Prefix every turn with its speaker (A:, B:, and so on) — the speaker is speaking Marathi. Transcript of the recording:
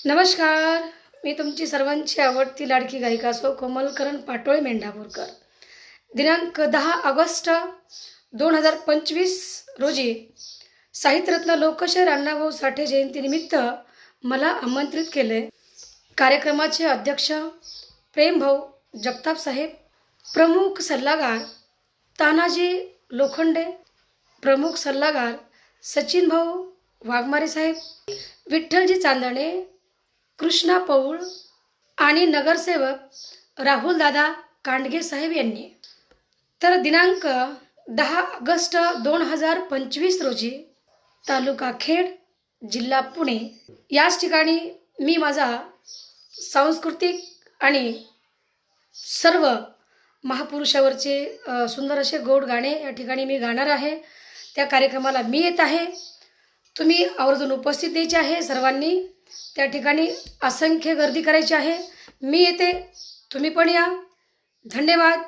A: नमस्कार. मी तुमची सर्वांची आवडती लाडकी गायिका सौ कोमलकरण पाटोळे मेंढापूरकर. दिनांक 10 ऑगस्ट 2025 रोजी साहित्यरत्न लोकशाहीर अण्णाभाऊ साठे जयंतीनिमित्त मला आमंत्रित केले. कार्यक्रमाचे अध्यक्ष प्रेमभाऊ जगताप साहेब, प्रमुख सल्लागार तानाजी लोखंडे, प्रमुख सल्लागार सचिन भाऊ वाघमारे साहेब, विठ्ठलजी चांदणे, कृष्णा पौळ आणि नगरसेवक राहुलदादा कांडगे साहेब यांनी. तर दिनांक 10 ऑगस्ट 2025 रोजी तालुका खेड, जिल्हा पुणे याच ठिकाणी मी माझा सांस्कृतिक आणि सर्व महापुरुषावरचे सुंदर असे गोड गाणे या ठिकाणी मी गाणार आहे. त्या कार्यक्रमाला मी येत आहे. तुम्ही आवर्जून उपस्थित द्यायचे आहे. सर्वांनी त्या ठिकाणी असंख्य गर्दी करायची आहे. मी येते, तुम्ही पण या. धन्यवाद.